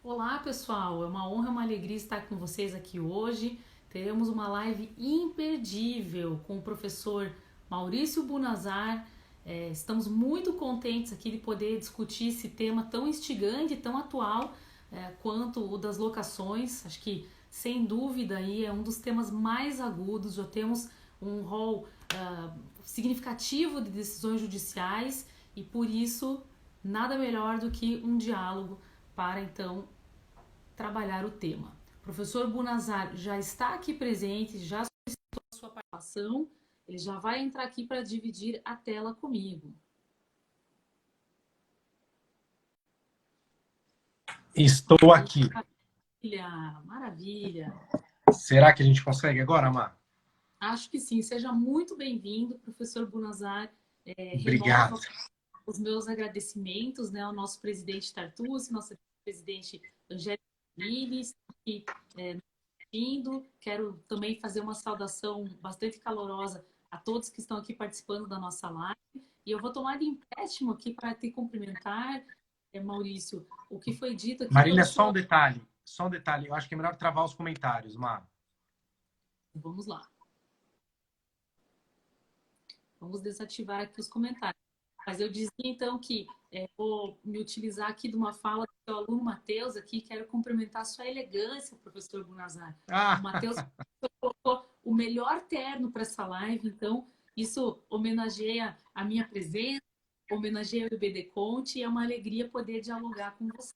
Olá, pessoal! É uma honra e uma alegria estar com vocês aqui hoje. Teremos uma live imperdível com o professor Maurício Bunazar. Estamos muito contentes aqui de poder discutir esse tema tão instigante e tão atual quanto o das locações. Acho que, sem dúvida, aí é um dos temas mais agudos. Já temos um rol significativo de decisões judiciais e, por isso, nada melhor do que um diálogo para então trabalhar o tema. O professor Bunazar já está aqui presente, já solicitou a sua participação, ele já vai entrar aqui para dividir a tela comigo. Estou aqui. Maravilha, maravilha. Será que a gente consegue agora, Mar? Acho que sim. Seja muito bem-vindo, professor Bunazar. Obrigado. Renova os meus agradecimentos, né, ao nosso presidente Tartucci, nosso presidente Angélica Pires, que indo. Quero também fazer uma saudação bastante calorosa a todos que estão aqui participando da nossa live. E eu vou tomar de empréstimo aqui para te cumprimentar, Maurício, o que foi dito aqui Marília, pelo só seu... um detalhe. Só um detalhe. Eu acho que é melhor travar os comentários, Mar. Vamos lá. Vamos desativar aqui os comentários. Mas eu dizia então que vou me utilizar aqui de uma fala do seu aluno Matheus aqui. Quero cumprimentar a sua elegância, professor Bunazar. O Ah, Matheus colocou o melhor terno para essa live, então isso homenageia a minha presença, homenageia o IBD Conte e é uma alegria poder dialogar com você.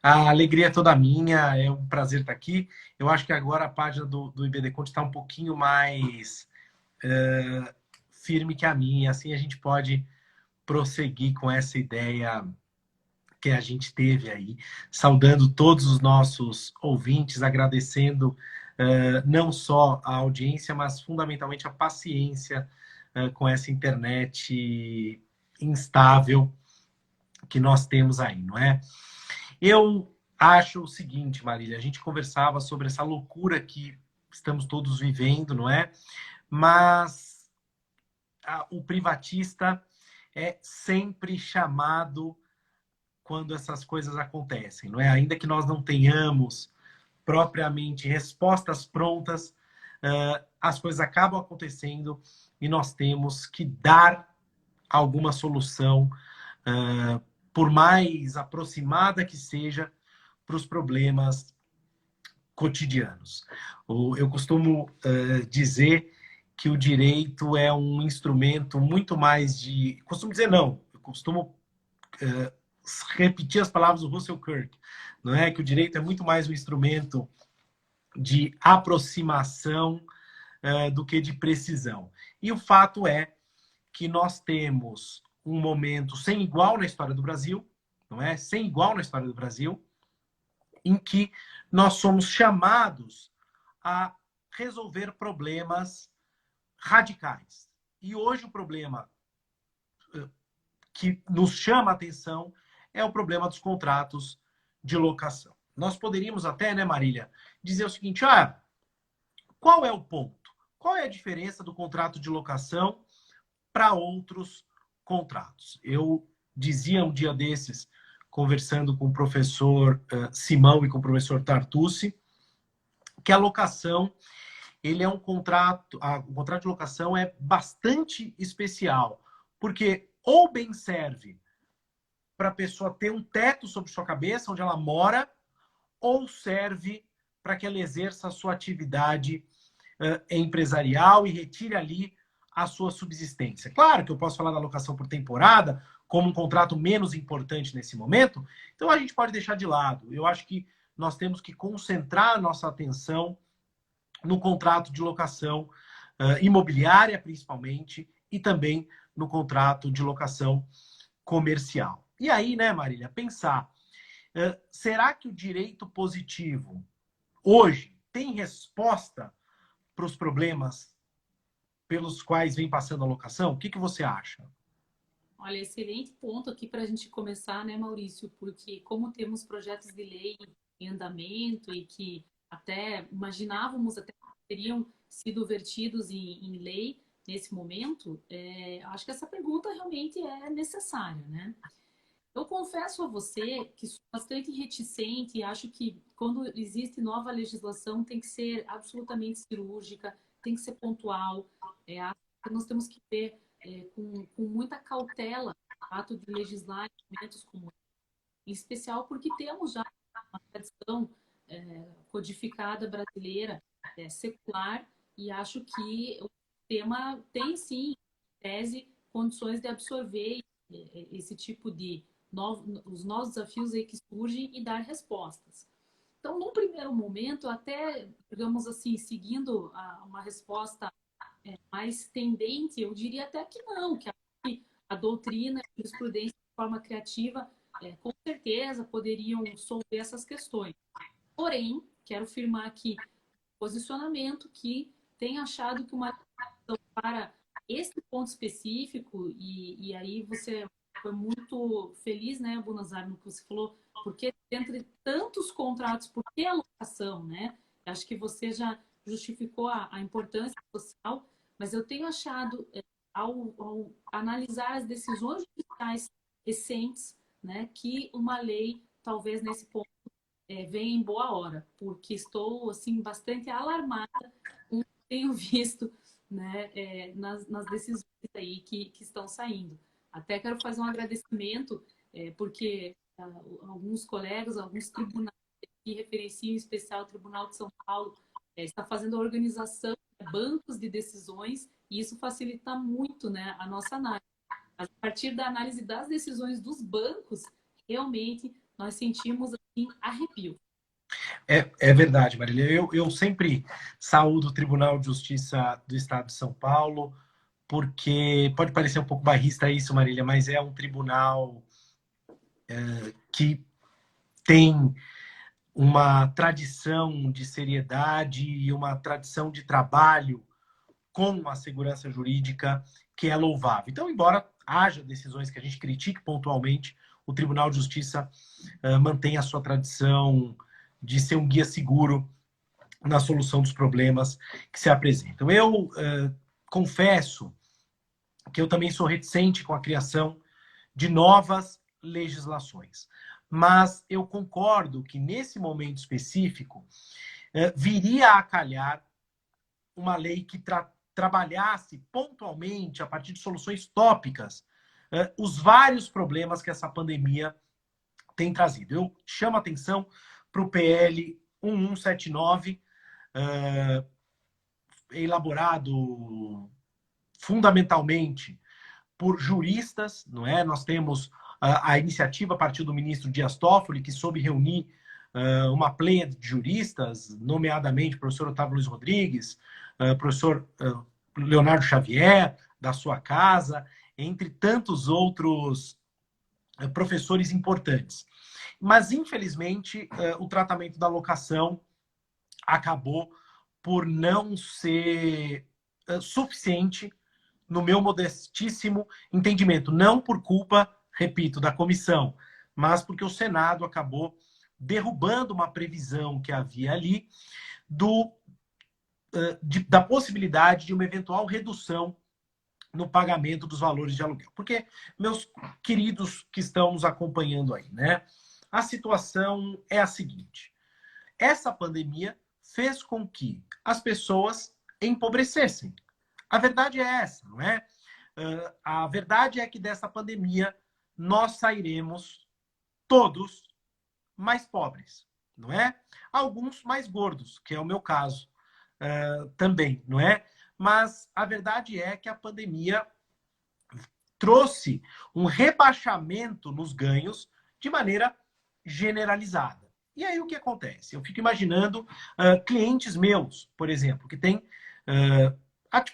a alegria é toda minha. É um prazer estar aqui. Eu acho que agora a página do IBD Conte está um pouquinho mais firme que a minha. Assim a gente pode prosseguir com essa ideia que a gente teve aí, saudando todos os nossos ouvintes, agradecendo não só a audiência, mas fundamentalmente a paciência com essa internet instável que nós temos aí, não é? Eu acho o seguinte, Marília, a gente conversava sobre essa loucura que estamos todos vivendo, não é? Mas o privatista é sempre chamado quando essas coisas acontecem, não é? Ainda que nós não tenhamos propriamente respostas prontas, as coisas acabam acontecendo e nós temos que dar alguma solução, por mais aproximada que seja, para os problemas cotidianos. Eu costumo dizer que o direito é um instrumento muito mais de. Costumo dizer não, eu costumo repetir as palavras do Russell Kirk, não é? Que o direito é muito mais um instrumento de aproximação do que de precisão. E o fato é que nós temos um momento sem igual na história do Brasil, não é? Sem igual na história do Brasil, em que nós somos chamados a resolver problemas radicais. E hoje o problema que nos chama a atenção é o problema dos contratos de locação. Nós poderíamos até, né, Marília, dizer o seguinte: qual é o ponto? Qual é a diferença do contrato de locação para outros contratos? Eu dizia um dia desses, conversando com o professor Simão e com o professor Tartucci, que a locação, ele é um contrato, o contrato de locação é bastante especial, porque ou bem serve para a pessoa ter um teto sobre sua cabeça, onde ela mora, ou serve para que ela exerça a sua atividade empresarial e retire ali a sua subsistência. Claro que eu posso falar da locação por temporada como um contrato menos importante nesse momento, então a gente pode deixar de lado. Eu acho que nós temos que concentrar a nossa atenção no contrato de locação imobiliária, principalmente, e também no contrato de locação comercial. E aí, né, Marília, pensar, será que o direito positivo hoje tem resposta para os problemas pelos quais vem passando a locação? O que você acha? Olha, excelente ponto aqui para a gente começar, né, Maurício? Porque como temos projetos de lei em andamento e que até imaginávamos até que teriam sido vertidos em lei nesse momento, acho que essa pergunta realmente é necessária, né? Eu confesso a você que sou bastante reticente e acho que quando existe nova legislação tem que ser absolutamente cirúrgica, tem que ser pontual. Acho que nós temos que ter com muita cautela o ato de legislar em momentos como esse, em especial porque temos já uma tradição codificada brasileira secular e acho que o tema tem sim, em tese, condições de absorver esse tipo de os novos desafios aí que surgem e dar respostas. Então, num primeiro momento, até, digamos assim, seguindo uma resposta mais tendente, eu diria até que não, que a doutrina e a jurisprudência de forma criativa, com certeza, poderiam solver essas questões. Porém, quero firmar aqui posicionamento que tem achado que uma legislação para esse ponto específico, e aí você foi muito feliz, né, Bunazar, no que você falou, porque entre tantos contratos, por que a locação, né? Acho que você já justificou a importância social, mas eu tenho achado, ao analisar as decisões judiciais recentes, né, que uma lei, talvez nesse ponto, venha em boa hora, porque estou assim bastante alarmada com o que tenho visto, né, nas decisões aí que estão saindo. Até quero fazer um agradecimento, porque alguns colegas, alguns tribunais que referenciam em especial o Tribunal de São Paulo, está fazendo a organização de bancos de decisões e isso facilita muito, né, a nossa análise. A partir da análise das decisões dos bancos, realmente nós sentimos assim, arrepio. É verdade, Marília. Eu sempre saúdo o Tribunal de Justiça do Estado de São Paulo, porque pode parecer um pouco bairrista isso, Marília, mas é um tribunal que tem uma tradição de seriedade e uma tradição de trabalho com a segurança jurídica que é louvável. Então, embora haja decisões que a gente critique pontualmente, o Tribunal de Justiça mantém a sua tradição de ser um guia seguro na solução dos problemas que se apresentam. Eu confesso que eu também sou reticente com a criação de novas legislações. Mas eu concordo que, nesse momento específico, viria a calhar uma lei que trabalhasse pontualmente, a partir de soluções tópicas, os vários problemas que essa pandemia tem trazido. Eu chamo a atenção para o PL 1179, elaborado fundamentalmente por juristas, não é? Nós temos a iniciativa a partir do ministro Dias Toffoli, que soube reunir uma pleia de juristas, nomeadamente o professor Otávio Luiz Rodrigues, professor Leonardo Xavier, da sua casa, entre tantos outros professores importantes. Mas, infelizmente, o tratamento da locação acabou por não ser suficiente no meu modestíssimo entendimento. Não por culpa, repito, da comissão, mas porque o Senado acabou derrubando uma previsão que havia ali da possibilidade de uma eventual redução no pagamento dos valores de aluguel. Porque, meus queridos que estão nos acompanhando aí, né? A situação é a seguinte: essa pandemia fez com que as pessoas empobrecessem. A verdade é essa, não é? A verdade é que dessa pandemia nós sairemos todos mais pobres, não é? Alguns mais gordos, que é o meu caso também, não é? Mas a verdade é que a pandemia trouxe um rebaixamento nos ganhos de maneira generalizada. E aí o que acontece? Eu fico imaginando clientes meus, por exemplo, que têm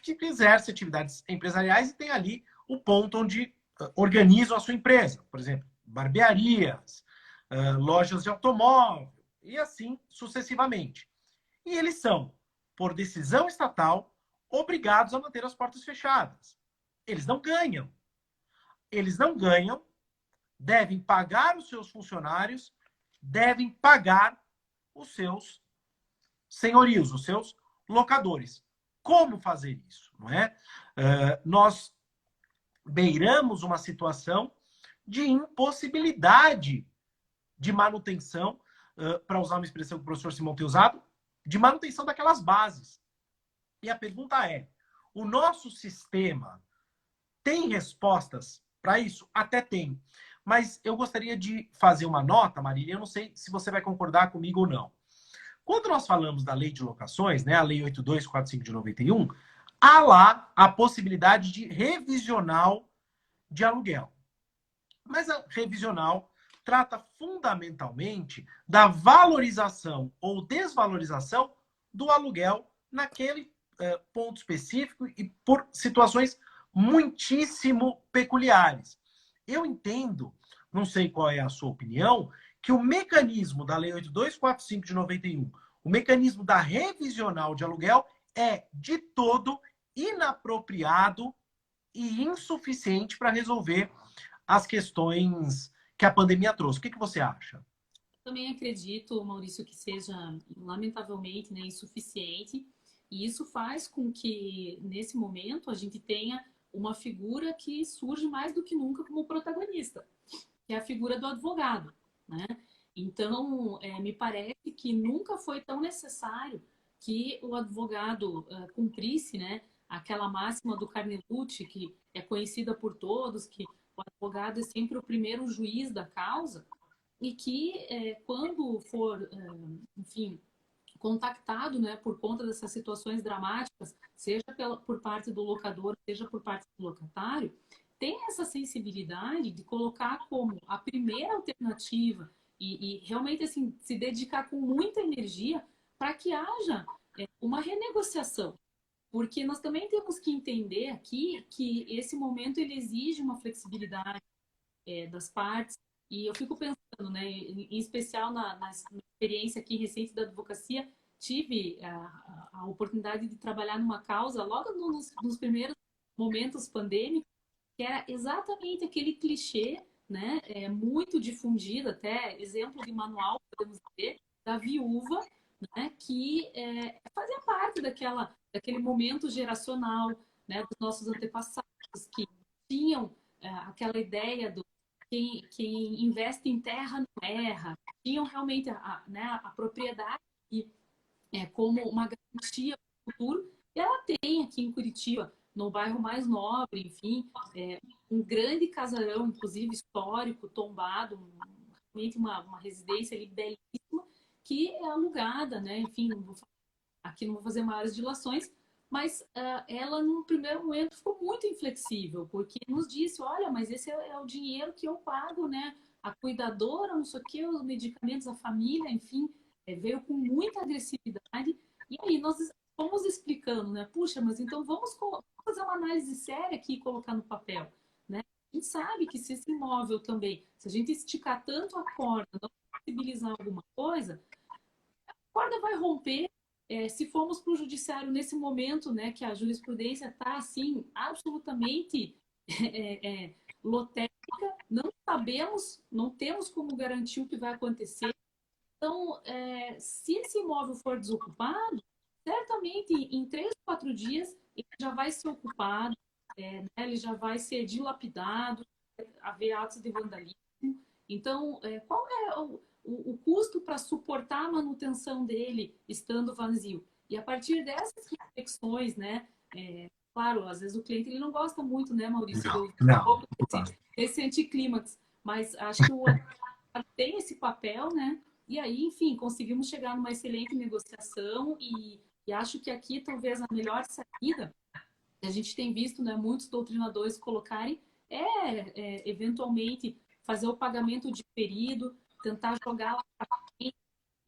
que exercem atividades empresariais e tem ali o ponto onde organizam a sua empresa. Por exemplo, barbearias, lojas de automóvel e assim sucessivamente. E eles são, por decisão estatal, obrigados a manter as portas fechadas. Eles não ganham. Eles não ganham, devem pagar os seus funcionários, devem pagar os seus senhorios, os seus locadores. Como fazer isso? Não é? Nós beiramos uma situação de impossibilidade de manutenção, para usar uma expressão que o professor Simão tem usado, de manutenção daquelas bases. E a pergunta é, o nosso sistema tem respostas para isso? Até tem. Mas eu gostaria de fazer uma nota, Marília, eu não sei se você vai concordar comigo ou não. Quando nós falamos da lei de locações, né, a lei 8245 de 91, há lá a possibilidade de revisional de aluguel. Mas a revisional trata fundamentalmente da valorização ou desvalorização do aluguel naquele ponto específico e por situações muitíssimo peculiares. Eu entendo, não sei qual é a sua opinião, que o mecanismo da Lei 8245 de 91, o mecanismo da revisional de aluguel, é de todo inapropriado e insuficiente para resolver as questões que a pandemia trouxe. O que você acha? Também acredito, Maurício, que seja, lamentavelmente, né, insuficiente, e isso faz com que, nesse momento, a gente tenha uma figura que surge mais do que nunca como protagonista, que é a figura do advogado, né? Então, me parece que nunca foi tão necessário que o advogado cumprisse, né, aquela máxima do Carnelucci, que é conhecida por todos, que o advogado é sempre o primeiro juiz da causa, e que quando for, enfim, contactado, né, por conta dessas situações dramáticas, seja por parte do locador, seja por parte do locatário, tem essa sensibilidade de colocar como a primeira alternativa e realmente assim se dedicar com muita energia para que haja uma renegociação, porque nós também temos que entender aqui que esse momento ele exige uma flexibilidade das partes. E eu fico pensando, né, em especial na experiência aqui recente da advocacia, tive a oportunidade de trabalhar numa causa logo nos primeiros momentos pandêmicos, que era exatamente aquele clichê, né, muito difundido, até exemplo de manual, podemos dizer, da viúva, né, que fazia parte daquele momento geracional, né, dos nossos antepassados, que tinham aquela ideia do quem investe em terra não erra, tinham realmente né, a propriedade como uma garantia para o futuro, e ela tem aqui em Curitiba, no bairro mais nobre, enfim, um grande casarão, inclusive histórico, tombado, realmente uma residência ali belíssima, que é alugada, né? Enfim, aqui não vou fazer maiores dilações, mas ela, no primeiro momento, ficou muito inflexível, porque nos disse, olha, mas esse é o dinheiro que eu pago, né? A cuidadora, não sei o quê, os medicamentos, a família, enfim, veio com muita agressividade. E aí nós fomos explicando, né? Puxa, mas então vamos fazer uma análise séria aqui e colocar no papel, né? A gente sabe que se esse imóvel também, se a gente esticar tanto a corda, não possibilizar alguma coisa, a corda vai romper. Se formos para o judiciário nesse momento, né, que a jurisprudência está assim absolutamente lotéria, não sabemos, não temos como garantir o que vai acontecer. Então, se esse imóvel for desocupado, certamente em 3 ou 4 dias ele já vai ser ocupado, né, ele já vai ser dilapidado, haver atos de vandalismo. Então, qual é o custo para suportar a manutenção dele estando vazio? E a partir dessas reflexões, né? Claro, às vezes o cliente ele não gosta muito, né, Maurício, Não, do não. pouco desse anticlímax, mas acho que o advogado tem esse papel, né? E aí, enfim, conseguimos chegar numa excelente negociação e acho que aqui talvez a melhor saída, a gente tem visto, né, muitos doutrinadores colocarem, eventualmente fazer o pagamento diferido, tentar jogar lá para frente,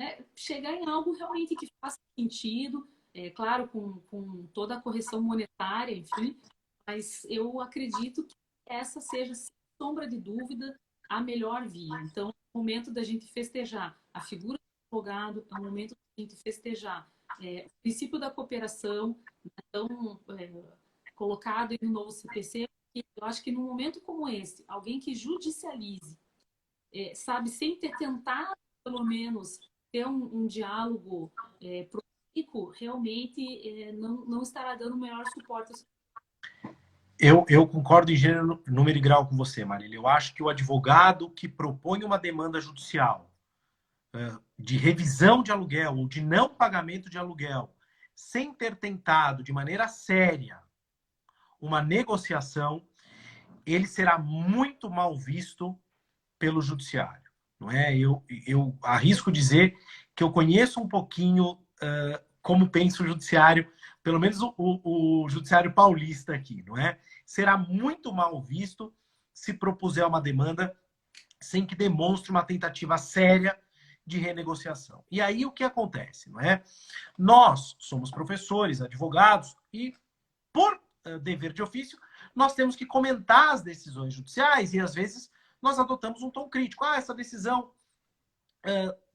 né, chegar em algo realmente que faça sentido, claro, com toda a correção monetária, enfim, mas eu acredito que essa seja, sem sombra de dúvida, a melhor via. Então, é o momento da gente festejar a figura do advogado, é o momento da gente festejar o princípio da cooperação, então, colocado no novo CPC, eu acho que num momento como esse, alguém que judicialize, sabe, sem ter tentado, pelo menos, ter um diálogo político, realmente não estará dando o melhor suporte. Eu concordo em gênero, número e grau com você, Marília. Eu acho que o advogado que propõe uma demanda judicial de revisão de aluguel ou de não pagamento de aluguel, sem ter tentado de maneira séria uma negociação, ele será muito mal visto pelo judiciário. Não é? Eu arrisco dizer que eu conheço um pouquinho como pensa o judiciário, pelo menos o judiciário paulista aqui, não é? Será muito mal visto se propuser uma demanda sem que demonstre uma tentativa séria de renegociação. E aí o que acontece, não é? Nós somos professores, advogados e, por dever de ofício, nós temos que comentar as decisões judiciais e, às vezes, nós adotamos um tom crítico. Ah, essa decisão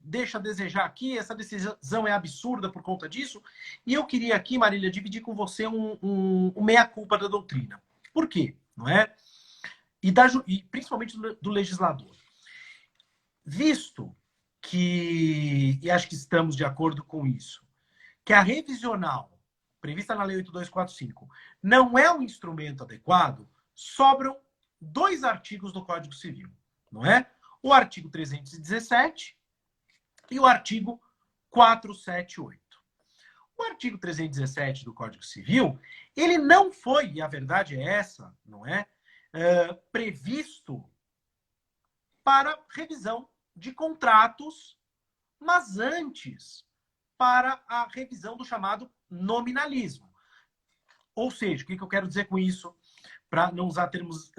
deixa a desejar aqui, essa decisão é absurda por conta disso. E eu queria aqui, Marília, dividir com você um meia-culpa da doutrina. Por quê? Não é? E principalmente do legislador. Visto que, e acho que estamos de acordo com isso, que a revisional prevista na Lei 8245 não é um instrumento adequado, sobram 2 artigos do Código Civil, não é? O artigo 317 e o artigo 478. O artigo 317 do Código Civil, ele não foi, e a verdade é essa, não é? Previsto para revisão de contratos, mas antes para a revisão do chamado nominalismo. Ou seja, o que eu quero dizer com isso, para não usar termos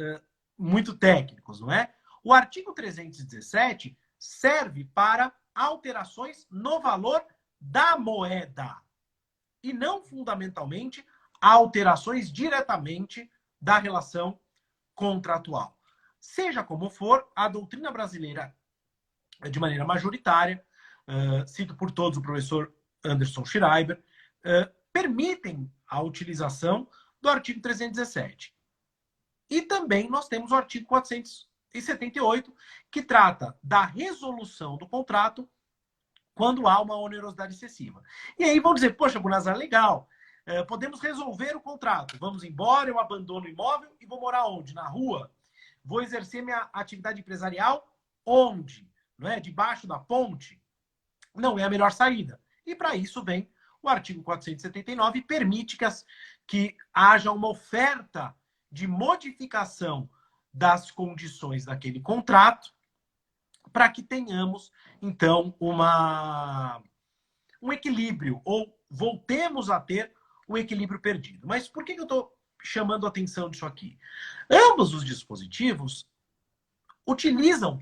muito técnicos, não é? O artigo 317 serve para alterações no valor da moeda e não fundamentalmente alterações diretamente da relação contratual. Seja como for, a doutrina brasileira, de maneira majoritária, cito por todos o professor Anderson Schreiber, permitem a utilização do artigo 317. E também nós temos o artigo 478, que trata da resolução do contrato quando há uma onerosidade excessiva. E aí vão dizer, poxa, Bunazar, legal, podemos resolver o contrato. Vamos embora, eu abandono o imóvel e vou morar onde? Na rua? Vou exercer minha atividade empresarial onde? Não é? Debaixo da ponte? Não é a melhor saída. E para isso vem o artigo 479 e permite que haja uma oferta de modificação das condições daquele contrato para que tenhamos, então, um equilíbrio, ou voltemos a ter o equilíbrio perdido. Mas por que eu estou chamando a atenção disso aqui? Ambos os dispositivos utilizam,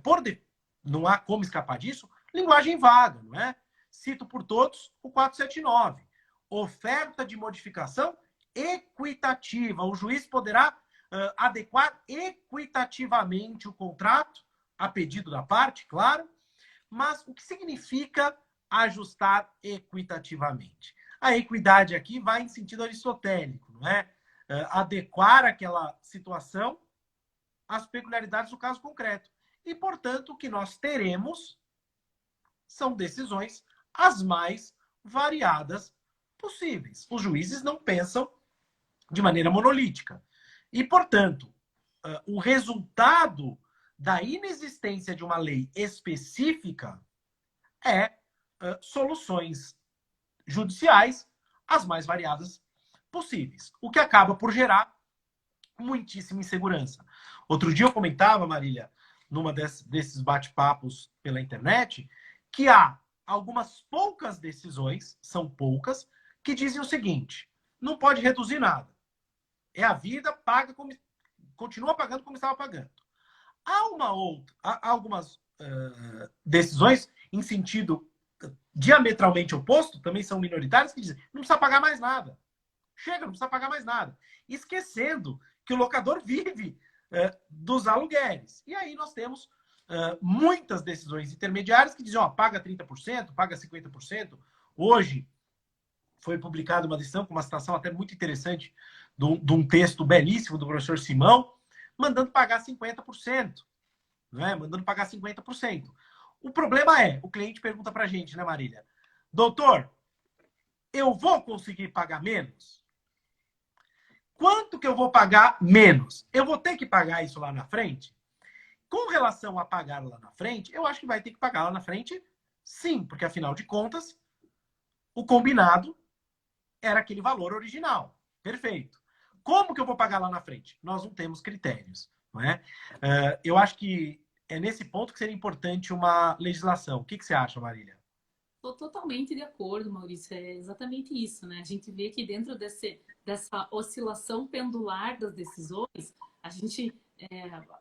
não há como escapar disso, linguagem vaga, não é? Cito por todos o 479. Oferta de modificação equitativa. O juiz poderá adequar equitativamente o contrato, a pedido da parte, claro, mas o que significa ajustar equitativamente? A equidade aqui vai em sentido aristotélico, não é? Adequar aquela situação às peculiaridades do caso concreto. E, portanto, o que nós teremos são decisões as mais variadas possíveis. Os juízes não pensam de maneira monolítica. E, portanto, o resultado da inexistência de uma lei específica é soluções judiciais as mais variadas possíveis, o que acaba por gerar muitíssima insegurança. Outro dia eu comentava, Marília, numa desses bate-papos pela internet, que há algumas poucas decisões, são poucas, que dizem o seguinte: não pode reduzir nada. É a vida, paga como, continua pagando como estava pagando. Há algumas decisões em sentido diametralmente oposto, também são minoritárias, que dizem não precisa pagar mais nada. Chega, não precisa pagar mais nada. Esquecendo que o locador vive dos aluguéis. E aí nós temos muitas decisões intermediárias que dizem, ó, paga 30%, paga 50%. Hoje foi publicada uma decisão com uma citação até muito interessante de um texto belíssimo do professor Simão, mandando pagar 50%. Não é? Mandando pagar 50%. O problema é, o cliente pergunta pra gente, né, Marília? Doutor, eu vou conseguir pagar menos? Quanto que eu vou pagar menos? Eu vou ter que pagar isso lá na frente? Com relação a pagar lá na frente, eu acho que vai ter que pagar lá na frente, sim, porque afinal de contas, o combinado era aquele valor original. Perfeito. Como que eu vou pagar lá na frente? Nós não temos critérios, não é? Eu acho que é nesse ponto que seria importante uma legislação. O que você acha, Marília? Estou totalmente de acordo, Maurício. É exatamente isso, né? A gente vê que dentro dessa oscilação pendular das decisões, a gente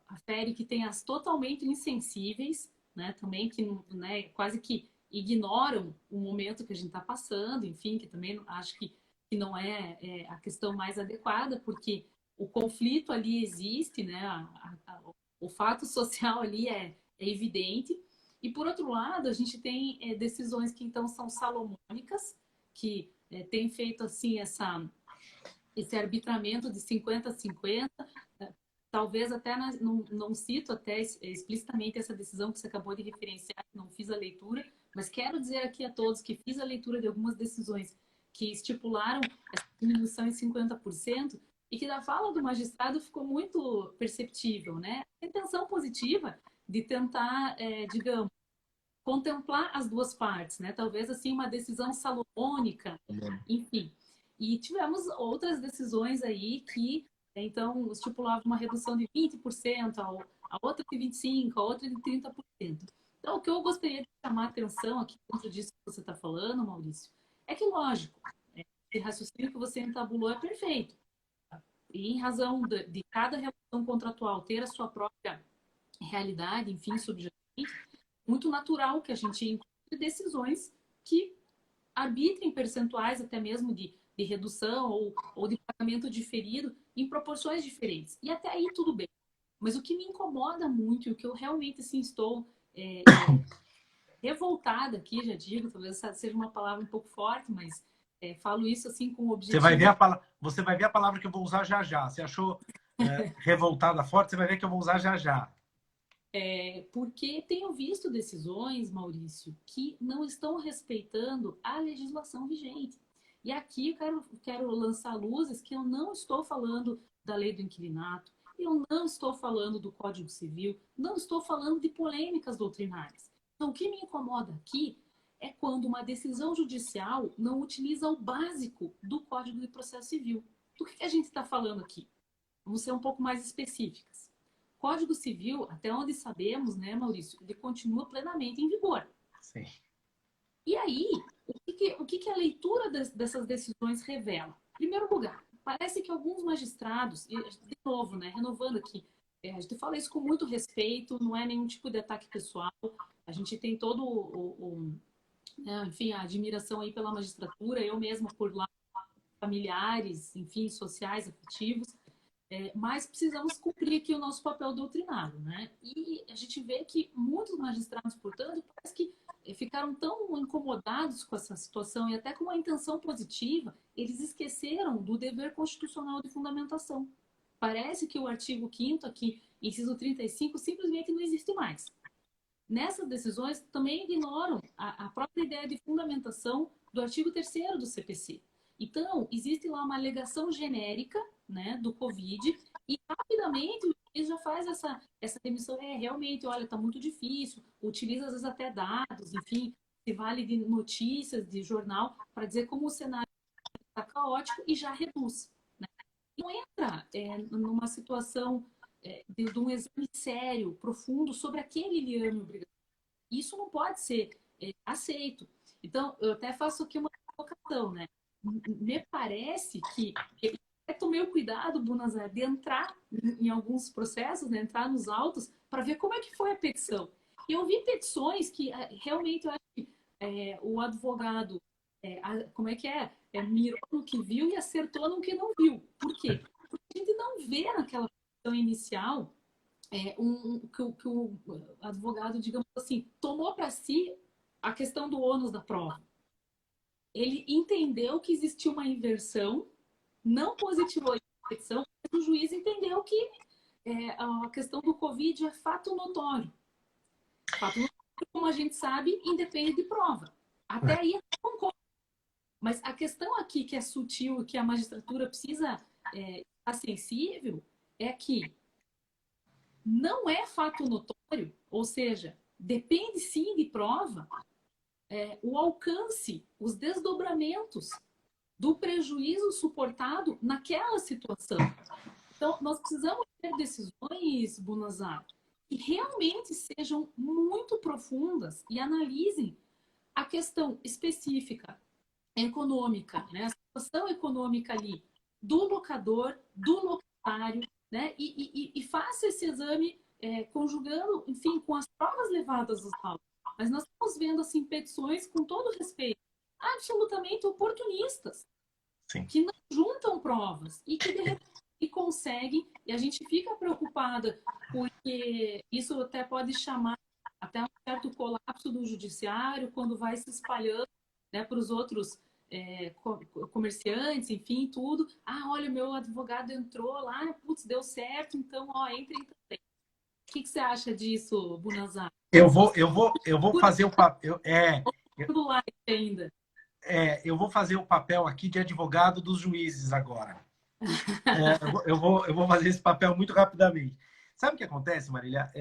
afere que tem as totalmente insensíveis, né? Também que, né, quase que ignoram o momento que a gente está passando, enfim, que também acho que não é a questão mais adequada, porque o conflito ali existe, né? O fato social ali é evidente. E por outro lado, a gente tem decisões que então são salomônicas, que têm feito assim esse arbitramento de 50-50. Talvez até não cito até explicitamente essa decisão que você acabou de referenciar, não fiz a leitura, mas quero dizer aqui a todos que fiz a leitura de algumas decisões que estipularam essa diminuição em 50% e que da fala do magistrado ficou muito perceptível, né? A intenção positiva de tentar, digamos, contemplar as duas partes, né? Talvez assim uma decisão salomônica, enfim. E tivemos outras decisões aí que então estipulavam uma redução de 20%, a outra de 25%, a outra de 30%. Então, o que eu gostaria de chamar a atenção aqui dentro disso que você está falando, Maurício, é que, lógico, esse raciocínio que você entabulou é perfeito. E em razão de cada relação contratual ter a sua própria realidade, enfim, subjetivamente, muito natural que a gente encontre decisões que arbitrem percentuais até mesmo de redução ou de pagamento diferido em proporções diferentes. E até aí tudo bem. Mas o que me incomoda muito e o que eu realmente assim, estou revoltada aqui, já digo, talvez seja uma palavra um pouco forte, mas falo isso assim com o objetivo. Você vai ver a palavra que eu vou usar já já. Você achou revoltada forte? Você vai ver que eu vou usar já já. Porque tenho visto decisões, Maurício, que não estão respeitando a legislação vigente. E aqui eu quero lançar luzes que eu não estou falando da lei do inquilinato, eu não estou falando do Código Civil, não estou falando de polêmicas doutrinárias. Então, o que me incomoda aqui é quando uma decisão judicial não utiliza o básico do Código de Processo Civil. Do que a gente está falando aqui? Vamos ser um pouco mais específicas. Código Civil, até onde sabemos, né, Maurício, ele continua plenamente em vigor. Sim. E aí, o que a leitura dessas decisões revela? Em primeiro lugar, parece que alguns magistrados, e de novo, né, renovando aqui, a gente fala isso com muito respeito, não é nenhum tipo de ataque pessoal, a gente tem todo né, enfim, a admiração aí pela magistratura, eu mesma por lá, familiares, enfim, sociais, afetivos, mas precisamos cumprir aqui o nosso papel doutrinário, né? E a gente vê que muitos magistrados, portanto, parece que ficaram tão incomodados com essa situação e até com uma intenção positiva, eles esqueceram do dever constitucional de fundamentação. Parece que o artigo 5º aqui, inciso 35, simplesmente não existe mais. Nessas decisões, também ignoram a própria ideia de fundamentação do artigo 3º do CPC. Então, existe lá uma alegação genérica, né, do Covid e rapidamente o juiz já faz essa demissão. Realmente, olha, está muito difícil, utiliza às vezes até dados, enfim, se vale de notícias, de jornal, para dizer como o cenário está caótico e já reduz. Né? Não entra numa situação de um exame sério, profundo, sobre aquele liame obrigatório. Isso não pode ser aceito. Então, eu até faço aqui uma provocação, né? Me parece que eu tomei o cuidado, Bunazar, de entrar em alguns processos, né? Entrar nos autos, para ver como é que foi a petição. E eu vi petições que realmente eu acho que o advogado, como é que mirou no que viu e acertou no que não viu. Por quê? Porque a gente não vê naquela petição inicial que o advogado, digamos assim, tomou para si a questão do ônus da prova. Ele entendeu que existia uma inversão, não positivou a petição, mas o juiz entendeu que a questão do Covid é fato notório. Fato notório, como a gente sabe, independe de prova. Até aí eu concordo. Mas a questão aqui que é sutil, que a magistratura precisa sensível é que não é fato notório, ou seja, depende sim de prova, o alcance, os desdobramentos do prejuízo suportado naquela situação. Então, nós precisamos ter decisões, Bunazar, que realmente sejam muito profundas e analisem a questão específica econômica, né? A situação econômica ali do locador, do locatário, né? E faça esse exame conjugando, enfim, com as provas levadas aos autos. Mas nós estamos vendo assim petições com todo respeito, absolutamente oportunistas, Sim. que não juntam provas e que de repente conseguem, e a gente fica preocupada porque isso até pode chamar até um certo colapso do judiciário quando vai se espalhando, né, para os outros comerciantes, enfim, tudo. Ah, olha, meu advogado entrou lá, putz, deu certo, então, ó, entrem também. O que você acha disso, Bunazar? Eu vou fazer o papel. Do like ainda. Eu vou fazer o papel aqui de advogado dos juízes agora. Eu vou fazer esse papel muito rapidamente. Sabe o que acontece, Marília?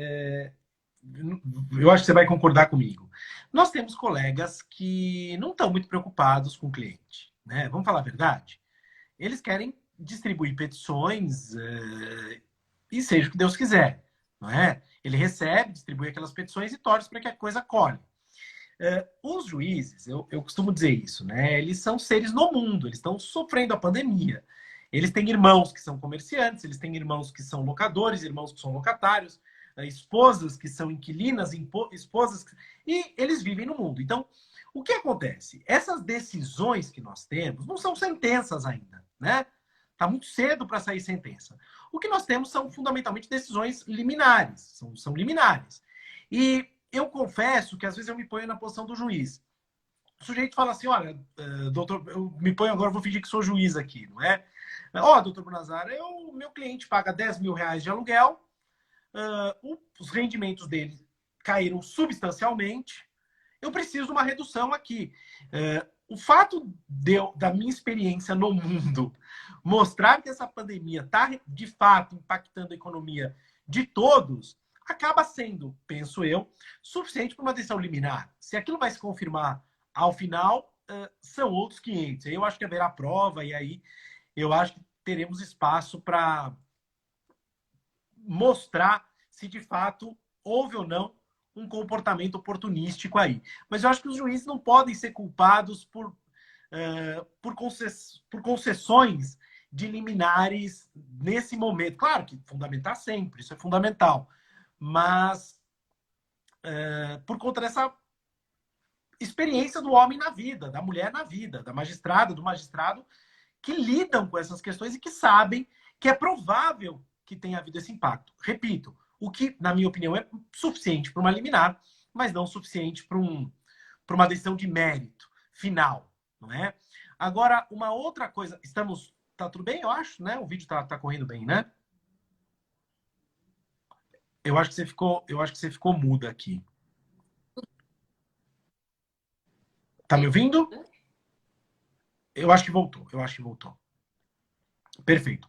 Eu acho que você vai concordar comigo. Nós temos colegas que não estão muito preocupados com o cliente, né? Vamos falar a verdade? Eles querem distribuir petições e seja o que Deus quiser, não é? Ele recebe, distribui aquelas petições e torce para que a coisa colhe. Os juízes, eu costumo dizer isso, né? Eles são seres no mundo, eles estão sofrendo a pandemia. Eles têm irmãos que são comerciantes, eles têm irmãos que são locadores, irmãos que são locatários, esposas que são inquilinas, esposas e eles vivem no mundo. Então, o que acontece? Essas decisões que nós temos não são sentenças ainda, né? Tá muito cedo para sair sentença. O que nós temos são fundamentalmente decisões liminares, são liminares. E eu confesso que às vezes eu me ponho na posição do juiz. O sujeito fala assim, olha, doutor, eu me ponho agora, vou fingir que sou juiz aqui, não é? Ó, doutor Bunazar, meu cliente paga 10 mil reais de aluguel, os rendimentos dele caíram substancialmente, eu preciso de uma redução aqui. O fato da minha experiência no mundo mostrar que essa pandemia está, de fato, impactando a economia de todos, acaba sendo, penso eu, suficiente para uma decisão liminar. Se aquilo vai se confirmar ao final, são outros 500. Eu acho que haverá prova e aí eu acho que teremos espaço para mostrar se de fato houve ou não um comportamento oportunístico aí. Mas eu acho que os juízes não podem ser culpados por concessões de liminares nesse momento. Claro que fundamentar sempre, isso é fundamental. Mas por conta dessa experiência do homem na vida, da mulher na vida, da magistrada, do magistrado, que lidam com essas questões e que sabem que é provável que tenha havido esse impacto. Repito, o que, na minha opinião, é suficiente para uma liminar, mas não suficiente para uma decisão de mérito final, não é? Agora, uma outra coisa, tá tudo bem, eu acho, né? O vídeo tá correndo bem, né? Eu acho que você ficou muda aqui. Tá me ouvindo? Eu acho que voltou. Perfeito.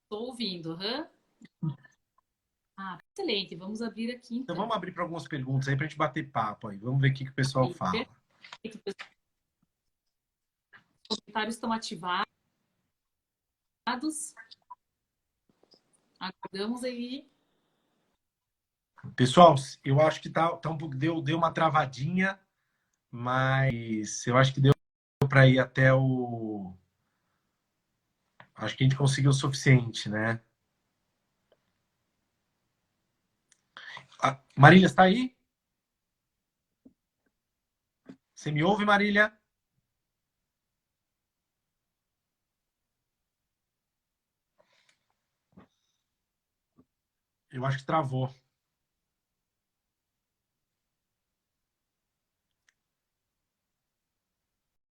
Estou ouvindo, uhum. Excelente. Vamos abrir aqui, Então então. vamos abrir para algumas perguntas aí para a gente bater papo aí. Vamos ver o que o pessoal fala. Os comentários estão ativados. Aguardamos aí. Pessoal, eu acho que tá um pouco, deu uma travadinha, mas eu acho que deu para ir até o. Acho que a gente conseguiu o suficiente, né? Marília, está aí? Você me ouve, Marília? Eu acho que travou.